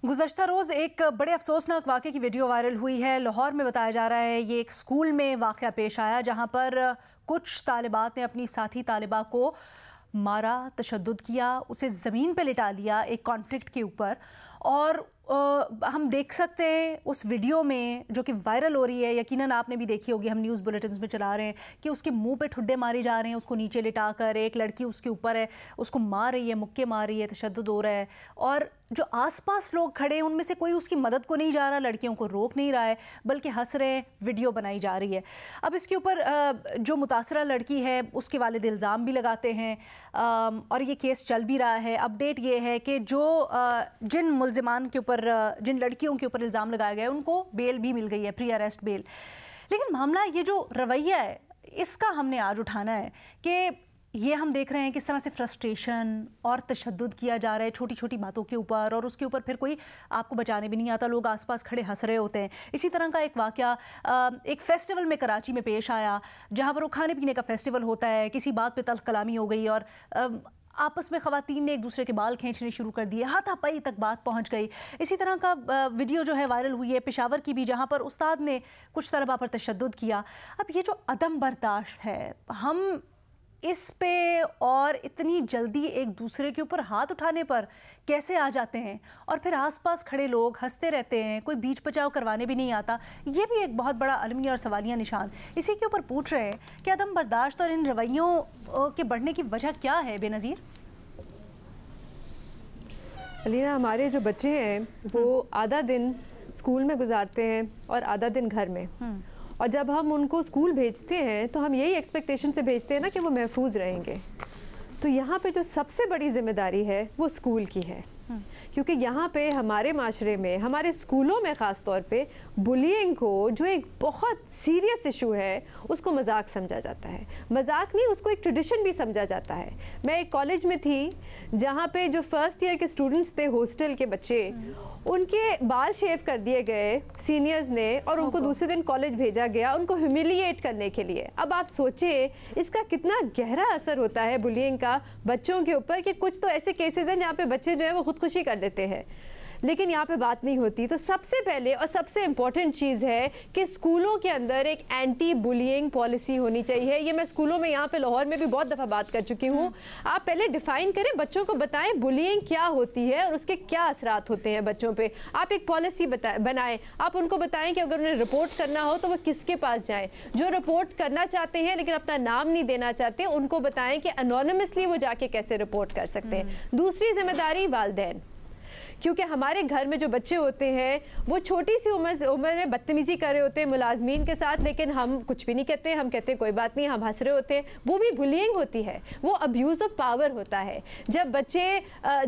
گزشتہ روز ایک بڑے افسوسناک واقعے کی ویڈیو وائرل ہوئی ہے۔ لاہور میں بتایا جا رہا ہے یہ ایک اسکول میں واقعہ پیش آیا جہاں پر کچھ طالبات نے اپنی ساتھی طالبہ کو مارا، تشدد کیا، اسے زمین پہ لٹا لیا ایک کانفلکٹ کے اوپر۔ اور ہم دیکھ سکتے ہیں اس ویڈیو میں جو کہ وائرل ہو رہی ہے، یقیناً آپ نے بھی دیکھی ہوگی، ہم نیوز بلیٹنز میں چلا رہے ہیں کہ اس کے منہ پہ ٹھڈے مارے جا رہے ہیں، اس کو نیچے لٹا کر ایک لڑکی اس کے اوپر ہے، اس کو مار رہی ہے، مکے مار رہی ہے، تشدد ہو رہا ہے۔ اور جو آس پاس لوگ کھڑے ہیں ان میں سے کوئی اس کی مدد کو نہیں جا رہا، لڑکیوں کو روک نہیں رہا ہے، بلکہ ہنس رہے ہیں، ویڈیو بنائی جا رہی ہے۔ اب اس کے اوپر جو متاثرہ لڑکی ہے اس کے والد الزام بھی لگاتے ہیں اور یہ کیس چل بھی رہا ہے۔ اپڈیٹ یہ ہے کہ جن ملزمان کے اوپر، جن لڑکیوں کے اوپر الزام لگایا گیا ہے ان کو بیل بھی مل گئی ہے، پری اریسٹ بیل۔ لیکن معاملہ یہ جو رویہ ہے اس کا ہم نے آج اٹھانا ہے کہ یہ ہم دیکھ رہے ہیں کس طرح سے فرسٹریشن اور تشدد کیا جا رہا ہے چھوٹی چھوٹی باتوں کے اوپر، اور اس کے اوپر پھر کوئی آپ کو بچانے بھی نہیں آتا، لوگ آس پاس کھڑے ہنس رہے ہوتے ہیں۔ اسی طرح کا ایک واقعہ ایک فیسٹیول میں کراچی میں پیش آیا جہاں پر وہ کھانے پینے کا فیسٹیول ہوتا ہے، کسی بات پہ تلخ کلامی ہو گئی اور آپس میں خواتین نے ایک دوسرے کے بال کھینچنے شروع کر دیے، ہاتھا پائی تک بات پہنچ گئی۔ اسی طرح کا ویڈیو جو ہے وائرل ہوئی ہے پشاور کی بھی، جہاں پر استاد نے کچھ طلباء پر تشدد کیا۔ اب یہ جو عدم برداشت ہے، ہم اس پہ اور اتنی جلدی ایک دوسرے کے اوپر ہاتھ اٹھانے پر کیسے آ جاتے ہیں، اور پھر آس پاس کھڑے لوگ ہنستے رہتے ہیں، کوئی بیچ بچاؤ کروانے بھی نہیں آتا، یہ بھی ایک بہت بڑا المیہ اور سوالیہ نشان۔ اسی کے اوپر پوچھ رہے ہیں کہ عدم برداشت اور ان رویوں کے بڑھنے کی وجہ کیا ہے بے نظیر؟ علینا، ہمارے جو بچے ہیں وہ آدھا دن اسکول میں گزارتے ہیں اور آدھا دن گھر میں، اور جب ہم ان کو اسکول بھیجتے ہیں تو ہم یہی ایکسپیکٹیشن سے بھیجتے ہیں نا کہ وہ محفوظ رہیں گے۔ تو یہاں پہ جو سب سے بڑی ذمہ داری ہے وہ اسکول کی ہے، کیونکہ یہاں پہ ہمارے معاشرے میں، ہمارے اسکولوں میں خاص طور پہ بلینگ کو، جو ایک بہت سیریس ایشو ہے، اس کو مذاق سمجھا جاتا ہے۔ مذاق نہیں، اس کو ایک ٹریڈیشن بھی سمجھا جاتا ہے۔ میں ایک کالج میں تھی جہاں پہ جو فرسٹ ایئر کے اسٹوڈنٹس تھے، ہاسٹل کے بچے، ان کے بال شیو کر دیے گئے سینئرز نے اور ان کو دوسرے دن کالج بھیجا گیا ان کو ہیوملیٹ کرنے کے لیے۔ اب آپ سوچیں اس کا کتنا گہرا اثر ہوتا ہے بلینگ کا بچوں کے اوپر، کہ کچھ تو ایسے کیسز ہیں جہاں پہ بچے جو ہیں وہ خودکشی کر لیتے ہیں، لیکن یہاں پہ بات نہیں ہوتی۔ تو سب سے پہلے اور سب سے امپورٹنٹ چیز ہے کہ اسکولوں کے اندر ایک اینٹی بلینگ پالیسی ہونی چاہیے۔ یہ میں اسکولوں میں یہاں پہ لاہور میں بھی بہت دفعہ بات کر چکی ہوں۔ آپ پہلے ڈیفائن کریں، بچوں کو بتائیں بلینگ کیا ہوتی ہے اور اس کے کیا اثرات ہوتے ہیں بچوں پہ۔ آپ ایک پالیسی بنائیں، آپ ان کو بتائیں کہ اگر انہیں رپورٹ کرنا ہو تو وہ کس کے پاس جائیں۔ جو رپورٹ کرنا چاہتے ہیں لیکن اپنا نام نہیں دینا چاہتے، ان کو بتائیں کہ انونیمسلی وہ جا کے کیسے رپورٹ کر سکتے ہیں۔ دوسری ذمہ داری والدین، کیونکہ ہمارے گھر میں جو بچے ہوتے ہیں وہ چھوٹی سی عمر میں بدتمیزی کر رہے ہوتے ہیں ملازمین کے ساتھ، لیکن ہم کچھ بھی نہیں کہتے، ہم کہتے ہیں کوئی بات نہیں، ہم ہنس رہے ہوتے ہیں۔ وہ بھی بلینگ ہوتی ہے، وہ ابیوز آف پاور ہوتا ہے۔ جب بچے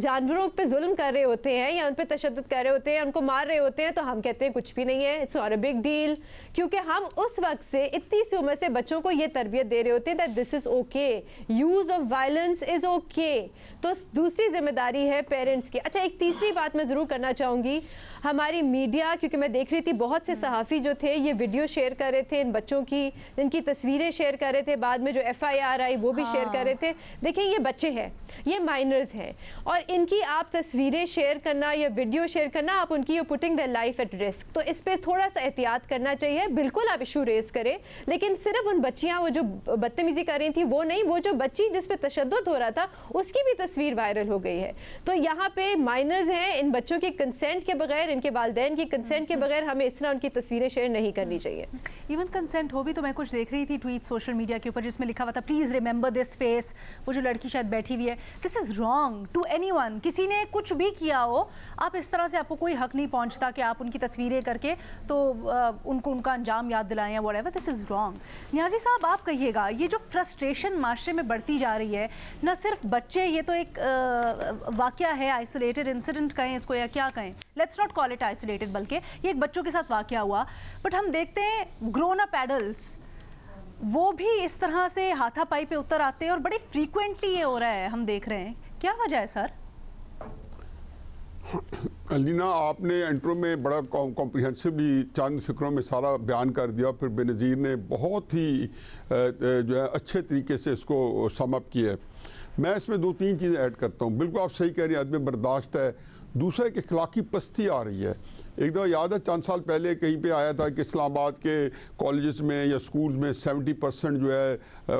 جانوروں پہ ظلم کر رہے ہوتے ہیں یا ان پہ تشدد کر رہے ہوتے ہیں، ان کو مار رہے ہوتے ہیں، تو ہم کہتے ہیں کچھ بھی نہیں ہے، it's not a big deal, کیونکہ ہم اس وقت سے اتنی سی عمر سے بچوں کو یہ تربیت دے رہے ہوتے ہیں that this is okay, use of violence is okay. تو دوسری ذمہ داری ہے پیرنٹس کی۔ اچھا، ایک تیسری بات میں ضرور کرنا چاہوں گی، ہماری میڈیا، کیونکہ میں دیکھ رہی تھی بہت سے صحافی جو تھے یہ ویڈیو شیئر کر رہے تھے، ان بچوں کی، ان کی تصویریں شیئر کر رہے تھے، بعد میں جو FIR آئی وہ بھی شیئر کر رہے تھے۔ دیکھیں، یہ بچے ہیں، یہ مائنرز ہیں، اور ان کی آپ تصویریں شیئر کرنا یا ویڈیو شیئر کرنا، آپ ان کی you putting their life at risk. تو اس پہ تھوڑا سا احتیاط کرنا چاہیے۔ بالکل آپ ایشو ریز کریں، لیکن صرف ان بچیاں وہ جو بدتمیزی کر رہی تھیں وہ نہیں، وہ جو بچی جس پہ تشدد ہو رہا تھا اس کی بھی تصویر وائرل ہو گئی ہے۔ تو یہاں پہ مائنرز ہیں، ان بچوں کی کنسنٹ کے بغیر، ان کے والدین کی کنسنٹ کے بغیر ہمیں اس طرح ان کی تصویریں شیئر نہیں کرنی چاہیے۔ ایون کنسنٹ ہو بھی تو میں کچھ دیکھ رہی تھی ٹویٹ سوشل میڈیا کے اوپر جس میں لکھا ہوا تھا پلیز ریممبر دس فیس، وہ جو لڑکی شاید بیٹھی ہوئی ہے، this is wrong to anyone. کسی نے کچھ بھی کیا ہو، آپ اس طرح سے، آپ کو کوئی حق نہیں پہنچتا کہ آپ ان کی تصویریں کر کے تو ان کو ان کا انجام یاد دلائیں، whatever, this is wrong. Niazi صاحب، آپ کہیے گا یہ جو فرسٹریشن معاشرے میں بڑھتی جا رہی ہے، نہ صرف بچے، یہ تو ایک واقعہ ہے، آئسولیٹڈ انسیڈنٹ کہیں اس کو یا کیا کہیں، let's not call it isolated, بلکہ یہ ایک بچوں کے ساتھ واقعہ ہوا، بٹ ہم دیکھتے ہیں گرون اپ ایڈلٹس وہ بھی اس طرح سے ہاتھا پائی پہ اتر آتے ہیں اور بڑے فریکوینٹلی یہ ہو رہا ہے، ہم دیکھ رہے ہیں۔ کیا وجہ ہے سر؟ علینا، آپ نے انٹرو میں بڑا کمپریہنسولی چند فکروں میں سارا بیان کر دیا، پھر بے نظیر نے بہت ہی جو ہے اچھے طریقے سے اس کو سم اپ کیا ہے۔ میں اس میں دو تین چیزیں ایڈ کرتا ہوں۔ بالکل آپ صحیح کہہ رہی ہیں، عدم برداشت ہے दूसरा एक अखलाकी पस्ती आ रही है। एक दफ़ा याद है चंद साल पहले कहीं पे आया था कि इस्लामाबाद के कॉलेजेस में या स्कूल्स में 70% जो है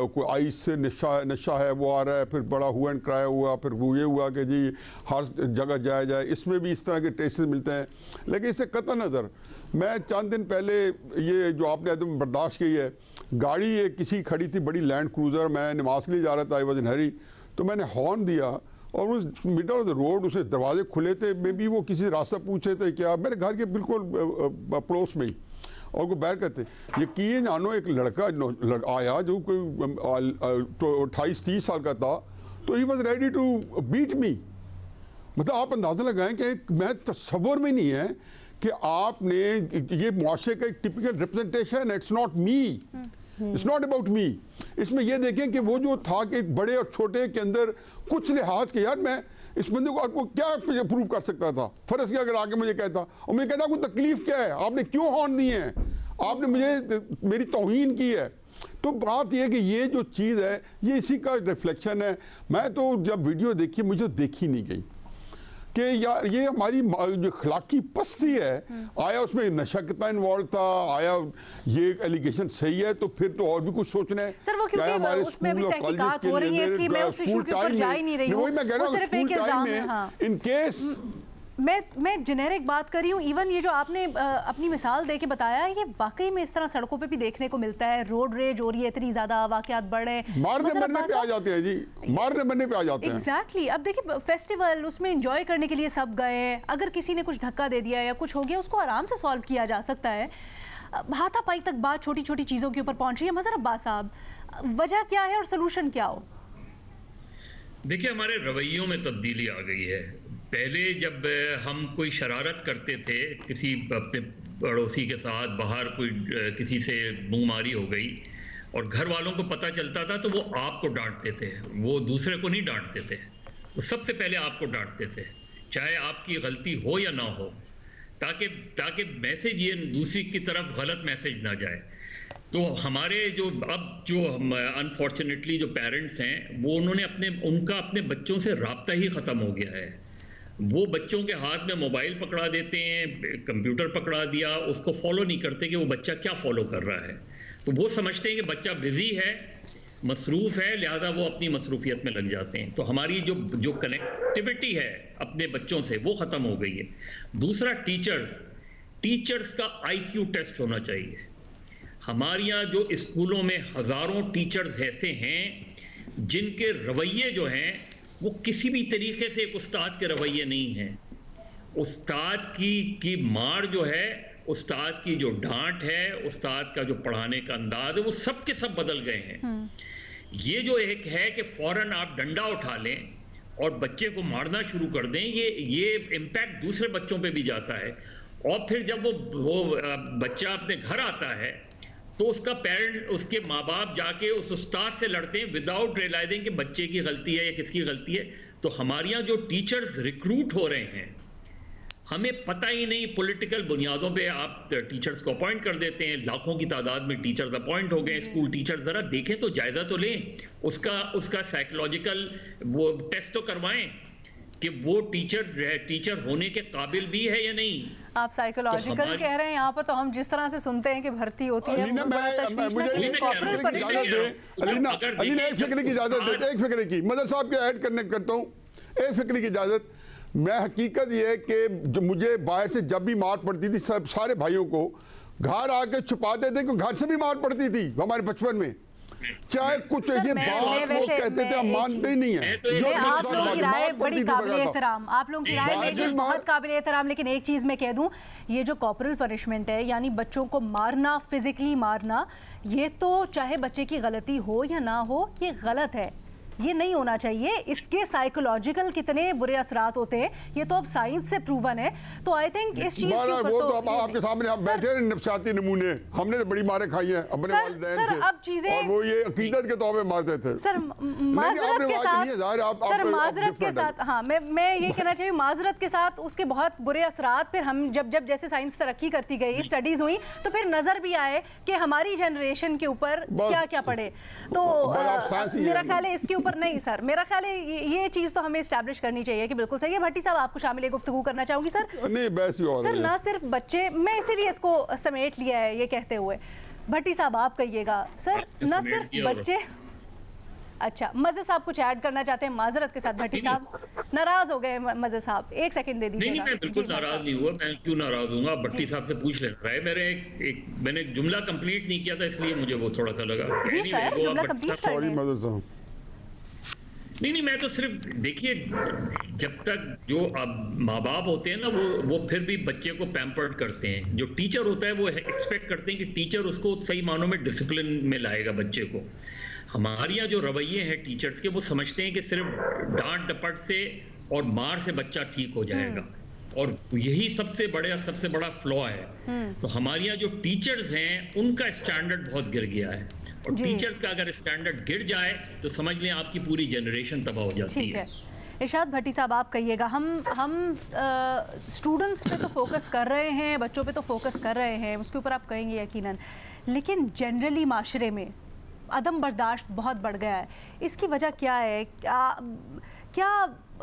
कोई आइस से नशा है वो आ रहा है, फिर बड़ा हुआ एंड क्राया हुआ, फिर वो ये हुआ कि जी हर जगह जाया जाए। इसमें भी इस तरह के ट्रेसेस मिलते हैं। लेकिन इससे कतई नज़र मैं चंद दिन पहले ये जो आपने एकदम बर्दाश्त की है, गाड़ी एक किसी खड़ी थी बड़ी लैंड क्रूज़र, मैं नमाज के लिए जा रहा था, आई वॉज इन हरी, तो मैंने हॉर्न दिया और उस मिडल ऑफ द रोड उसे दरवाजे खुले थे, मे बी वो किसी रास्ता पूछे थे क्या, मेरे घर के बिल्कुल पड़ोस में ही, और को बैठ करते यकीन जानो एक लड़का आया जो कोई 28-30 साल का था, तो he was ready to beat me. मतलब आप अंदाज़ा लगाएं कि मैं तस्वर में नहीं है कि आपने ये मुआशरे का एक typical representation, it's not me, it's not about me. इसमें ये देखें कि वो जो था कि बड़े और छोटे के अंदर कुछ लिहाज के, यार मैं इस बंदे को आपको क्या प्रूव कर सकता था। फर्ज किया अगर आगे मुझे कहता और मैं कहता कोई तकलीफ क्या है, आपने क्यों हॉर्न दी है, आपने मुझे मेरी तौहीन की है। तो बात यह कि ये जो चीज़ है ये इसी का रिफ्लेक्शन है। मैं तो जब वीडियो देखी मुझे देखी नहीं गई कि यार ये हमारी जो अखलाकी पस्ती है, आया उसमें नशा कितना इन्वॉल्व था, आया ये एलिगेशन सही है तो फिर तो और भी कुछ सोचना है। सर वो क्योंकि उसमें अभी तहकीकात हो रही है इसकी, मैं उस इशू के ऊपर जा ही नहीं रही हूं। मैं कह रहा हूं स्कूल टाइम में इन केस मैं जेनेरिक बात कर रही हूँ। इवन ये जो आपने अपनी मिसाल दे के बताया, ये वाकई में इस तरह सड़कों पे भी देखने को मिलता है। रोड रेज हो रही है, इतनी ज्यादा वाकयात बढ़ रहे हैं, मारने मरने पे आ जाते हैं जी, मारने मरने पे आ जाते हैं। एग्जैक्टली। अब देखिए फेस्टिवल, उसमें एंजॉय करने के लिए सब गए, अगर किसी ने कुछ धक्का दे दिया या कुछ हो गया उसको आराम से सॉल्व किया जा सकता है। हाथापाई तक बात छोटी छोटी चीज़ों के ऊपर पहुंच रही है। मज़हर अब्बास साहब, वजह क्या है और सोल्यूशन क्या हो? देखिए हमारे रवैयों में तब्दीली आ गई है। पहले जब हम कोई शरारत करते थे किसी अपने पड़ोसी के साथ, बाहर कोई किसी से मुंहमारी हो गई और घर वालों को पता चलता था तो वो आपको डांटते थे, वो दूसरे को नहीं डांटते थे, वो सबसे पहले आपको डांटते थे, चाहे आपकी गलती हो या ना हो, ताकि मैसेज ये दूसरी की तरफ गलत मैसेज ना जाए। तो हमारे जो अनफॉर्चुनेटली जो पेरेंट्स हैं वो उनका अपने बच्चों से राब्ता ही ख़त्म हो गया है। वो बच्चों के हाथ में मोबाइल पकड़ा देते हैं, कंप्यूटर पकड़ा दिया, उसको फॉलो नहीं करते कि वो बच्चा क्या फॉलो कर रहा है। तो वो समझते हैं कि बच्चा बिजी है, मसरूफ़ है, लिहाजा वो अपनी मसरूफियत में लग जाते हैं। तो हमारी जो कनेक्टिविटी है अपने बच्चों से वो ख़त्म हो गई है। दूसरा टीचर्स का IQ टेस्ट होना चाहिए। हमारे यहाँ जो स्कूलों में हज़ारों टीचर्स ऐसे हैं जिनके रवैये जो हैं वो किसी भी तरीके से एक उस्ताद के रवैये नहीं हैं। उस्ताद की मार जो है, उस्ताद की जो डांट है, उस्ताद का जो पढ़ाने का अंदाज है, वो सब के सब बदल गए हैं। ये जो एक है कि फौरन आप डंडा उठा लें और बच्चे को मारना शुरू कर दें, ये इम्पैक्ट दूसरे बच्चों पे भी जाता है। और फिर जब वो बच्चा अपने घर आता है तो उसका पेरेंट, उसके माँ बाप जाके उस उस्ताद से लड़ते हैं विदाउट रियलाइजिंग कि बच्चे की गलती है या किसकी गलती है। तो हमारे यहाँ जो टीचर्स रिक्रूट हो रहे हैं, हमें पता ही नहीं, पॉलिटिकल बुनियादों पे आप टीचर्स को अपॉइंट कर देते हैं, लाखों की तादाद में टीचर्स अपॉइंट हो गए। स्कूल टीचर ज़रा देखें तो, जायज़ा तो लें, उसका साइकोलॉजिकल वो टेस्ट तो करवाएं कि वो टीचर होने के काबिल भी है या नहीं। आप साइकोलॉजिकल तो कह रहे हैं, यहाँ पर तो हम जिस तरह से सुनते हैं कि भर्ती होती है, एक फिक्र की इजाजत देते, एक फिक्र की मदर साहब के ऐड करने करता हूँ, एक फिक्र की इजाजत। मैं हकीकत ये है कि जो मुझे बाहर से जब भी मार पड़ती थी, सब सारे भाइयों को घर आके छुपाते थे कि घर से भी मार पड़ती थी हमारे बचपन में, चाहे कुछ ये बात लोग कहते थे, हम मानते ही नहीं है। आप लोगों की राय बड़ी काबिल एहतराम, आप लोगों की राय बहुत काबिल एहतराम। लेकिन एक चीज मैं कह दूं, ये जो कॉर्पोरल पनिशमेंट है, यानी बच्चों को मारना, फिजिकली मारना, ये तो चाहे बच्चे की गलती हो या ना हो, ये गलत है, ये नहीं होना चाहिए। इसके साइकोलॉजिकल कितने बुरे असरात होते हैं ये तो अब साइंस से प्रूवन है। तो आई थिंक इस चीज के ऊपर तो अब आपके सामने हम बैठे हैं, नफसियाती नमूने, हमने तो बड़ी मारें खाई हैं अपने वालिदैन से, अब चीजें, और वो ये अकीदत के तौर पे मारते थे। सर माजरत के साथ, हाँ मैं ये कहना चाहिए, माजरत के साथ उसके बहुत बुरे असरात फिर हम जब जैसे साइंस तरक्की करती गई, स्टडीज हुई, तो फिर नजर भी आए कि हमारी जनरेशन के ऊपर क्या क्या पड़े। तो मेरा ख्याल है इसके ऊपर नहीं सर, मेरा ख्याल है ये चीज़ तो हमें इस्टेब्लिश करनी चाहिए कि बिल्कुल सही है। भट्टी साहब आपको शामिल गुफ्तगू करना चाहूँगी सर। नहीं बहस ही और सर ना सिर्फ बच्चे, मैं इसीलिए इसको समेट लिया है ये कहते हुए, भट्टी साहब आप कहिएगा सर, ना सिर्फ बच्चे। अच्छा मजे साहब कुछ ऐड करना चाहते हैं माजरत के साथ? भट्टी साहब नाराज हो गए मजे साहब, एक सेकंड दे दीजिएगा। नहीं मैं बिल्कुल नाराज नहीं हुआ, मैं क्यों नाराज हूँगा? भट्टी साहब से पूछ लेना है। मैंने जुमला कंप्लीट नहीं किया था इसलिए मुझे वो थोड़ा सा लगा। जी सर जुमला कंप्लीट कर लें। नहीं मैं तो सिर्फ देखिए, जब तक जो अब माँ बाप होते हैं ना वो फिर भी बच्चे को पैम्पर्ड करते हैं। जो टीचर होता है वो एक्सपेक्ट करते हैं कि टीचर उसको सही मानों में डिसिप्लिन में लाएगा बच्चे को। हमारे यहाँ जो रवैये हैं टीचर्स के, वो समझते हैं कि सिर्फ डांट डपट से और मार से बच्चा ठीक हो जाएगा, और यही सबसे बड़ा फ्लॉ है। तो हमारे यहाँ जो टीचर्स हैं उनका स्टैंडर्ड बहुत गिर गया है, और टीचर्स का अगर स्टैंडर्ड गिर जाए तो समझ लें आपकी पूरी जनरेशन तबाह हो जाती है। इरशाद भट्टी साहब आप कहिएगा, हम स्टूडेंट्स पे तो फोकस कर रहे हैं, बच्चों पे तो फोकस कर रहे हैं, उसके ऊपर आप कहेंगे यकीनन, लेकिन जनरली माशरे में अदम बर्दाश्त बहुत बढ़ गया है। इसकी वजह क्या है? क्या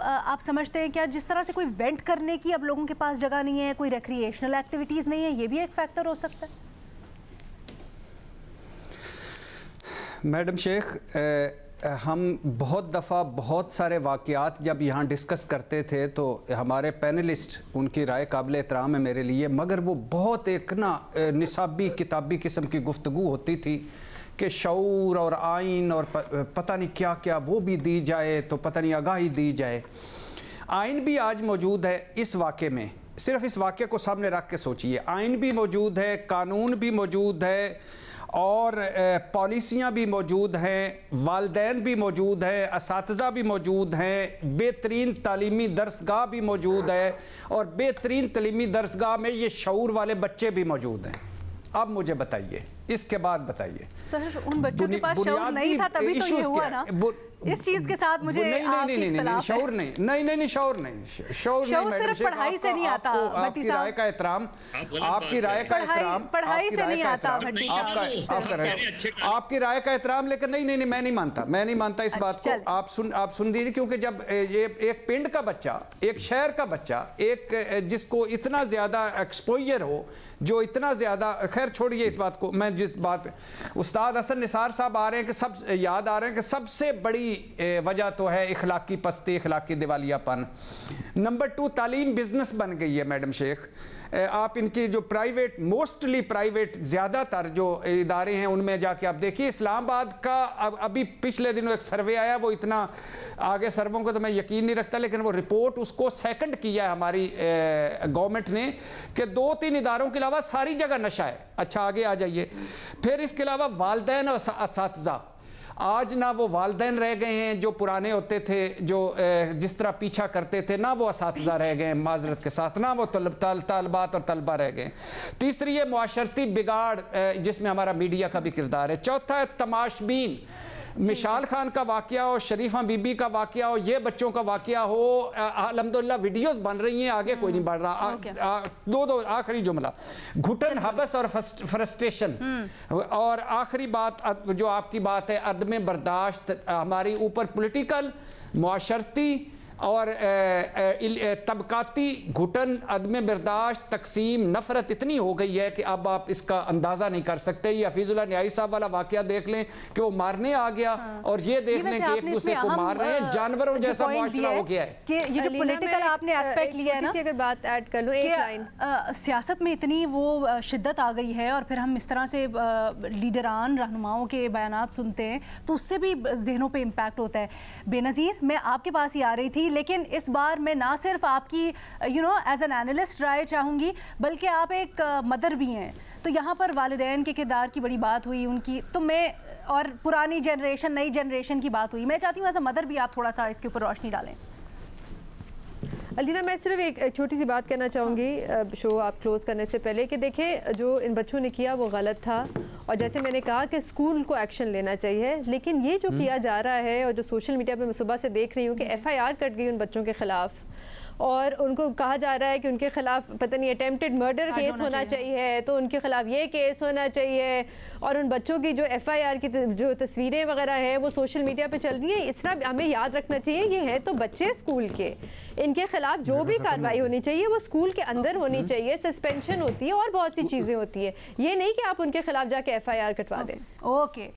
आप समझते हैं क्या जिस तरह से कोई वेंट करने की अब लोगों के पास जगह नहीं है, कोई रिक्रिएशनल एक्टिविटीज़ नहीं है, ये भी एक फैक्टर हो सकता है? मैडम शेख, हम बहुत दफ़ा बहुत सारे वाक़यात जब यहाँ डिस्कस करते थे तो हमारे पैनलिस्ट, उनकी राय काबिल एहतराम है मेरे लिए, मगर वो बहुत एक ना निसाबी किताबी किस्म की गुफ्तगू होती थी कि शऊर और आइन और पता नहीं क्या क्या वो भी दी जाए, तो पता नहीं आगाही दी जाए। आइन भी आज मौजूद है इस वाक़े में, सिर्फ इस वाक़े को सामने रख के सोचिए। आइन भी मौजूद है, कानून भी मौजूद है, और पॉलिसियाँ भी मौजूद हैं, वालिदैन भी मौजूद हैं, असातिज़ा भी मौजूद हैं, बेहतरीन तालीमी दरसगाह भी मौजूद है, और बेहतरीन तालीमी दरसगाह में ये शऊर वाले बच्चे भी मौजूद हैं। अब मुझे बताइए, इसके बाद बताइए सर, उन बच्चों के पास शऊर नहीं था तभी तो ये हुआ ना। इस चीज के साथ मुझे नहीं शऊर नहीं, शऊर सिर्फ पढ़ाई से नहीं आता। आपकी राय का एहतराम, आपकी राय का एहतराम, पढ़ाई से नहीं आता भट्टी साहब, आपकी राय का एहतराम, लेकिन नहीं मैं नहीं मानता इस बात को। आप सुन दीजिए, क्योंकि जब ये एक पिंड का बच्चा, एक शहर का बच्चा, एक जिसको इतना ज्यादा एक्सपोजर हो, जो इतना ज्यादा, खैर छोड़िए इस बात को, मैं जिस बात पे उस्ताद हसन निसार साहब आ रहे हैं कि सब याद आ रहे हैं कि सबसे बड़ी वजह तो है इखलाकी पस्ती, इखलाकी दिवालियापन। नंबर 2, तालीम बिजनेस बन गई है मैडम शेख। आप इनकी जो प्राइवेट, मोस्टली प्राइवेट ज़्यादातर जो इदारे हैं उनमें जाके आप देखिए। इस्लामाबाद का अभी पिछले दिनों एक सर्वे आया, वो इतना आगे सर्वों को तो मैं यकीन नहीं रखता, लेकिन वो रिपोर्ट उसको सेकंड किया है हमारी गवर्नमेंट ने कि 2-3 इदारों के अलावा सारी जगह नशा है। अच्छा आगे आ जाइए। फिर इसके अलावा वालिदैन और असातिज़ा, आज ना वो वालिदैन रह गए हैं जो पुराने होते थे, जो जिस तरह पीछा करते थे, ना वो असातिज़ा रह गए हैं माजरत के साथ, ना वो तालबात और तलबा रह गए। तीसरी है मुआशरती बिगाड़, जिसमें हमारा मीडिया का भी किरदार है। चौथा है तमाशबीन, मिशाल खान का वाक़या हो, शरीफा बीबी का वाक़या हो, ये बच्चों का वाक़या हो, अल्हम्दुलिल्लाह वीडियोस बन रही हैं, आगे कोई नहीं बढ़ रहा। दो आखिरी जुमला, घुटन, हबस और फ्रस्ट्रेशन। और आखिरी बात जो आपकी बात है, अदम बर्दाश्त हमारी ऊपर पॉलिटिकल, मुआशरती और तबकाती घुटन, अदम बर्दाश्त, तकसीम, नफरत इतनी हो गई है कि अब आप इसका अंदाज़ा नहीं कर सकते। ये हफीजुल्लाह न्याई साहब वाला वाक़या देख लें कि वो मारने आ गया, और ये देख लें कि एक दूसरे को मार रहे हैं, जानवरों जैसा मुआशरा हो गया है। कि ये जो पॉलिटिकल आपने एस्पेक्ट लिया है ना, अगर बात ऐड कर लो एक लाइन, सियासत में इतनी वो शिद्दत आ गई है, और फिर हम इस तरह से लीडरान रहनुमाओं के बयानात सुनते हैं तो उससे भी जहनों पे इम्पैक्ट होता है। बेनज़ीर, मैं आपके पास ही आ रही थी, लेकिन इस बार मैं ना सिर्फ आपकी एज एन एनालिस्ट राय चाहूँगी, बल्कि आप एक मदर भी हैं, तो यहाँ पर वालिदैन के किरदार की बड़ी बात हुई उनकी, तो मैं, और पुरानी जनरेशन नई जनरेशन की बात हुई, मैं चाहती हूँ एज अ मदर भी आप थोड़ा सा इसके ऊपर रोशनी डालें। अलीना, मैं सिर्फ एक छोटी सी बात कहना चाहूँगी शो आप क्लोज़ करने से पहले, कि देखिए जो इन बच्चों ने किया वो गलत था, और जैसे मैंने कहा कि स्कूल को एक्शन लेना चाहिए, लेकिन ये जो किया जा रहा है, और जो सोशल मीडिया पे मैं सुबह से देख रही हूँ कि FIR कट गई उन बच्चों के ख़िलाफ़, اور ان کو کہا جا رہا ہے کہ ان کے خلاف پتہ نہیں اٹیمپٹڈ مرڈر کیس ہونا چاہیے، تو ان کے خلاف یہ کیس ہونا چاہیے، اور ان بچوں کی جو FIR کی جو تصویریں وغیرہ ہیں وہ سوشل میڈیا پہ چل رہی ہیں. اس طرح ہمیں یاد رکھنا چاہیے یہ ہیں تو بچے اسکول کے، ان کے خلاف جو بھی کارروائی ہونی چاہیے وہ اسکول کے اندر ہونی چاہیے. سسپینشن ہوتی ہے اور بہت سی چیزیں ہوتی ہیں، یہ نہیں کہ آپ ان کے خلاف جا کے FIR کٹوا دیں. اوکے.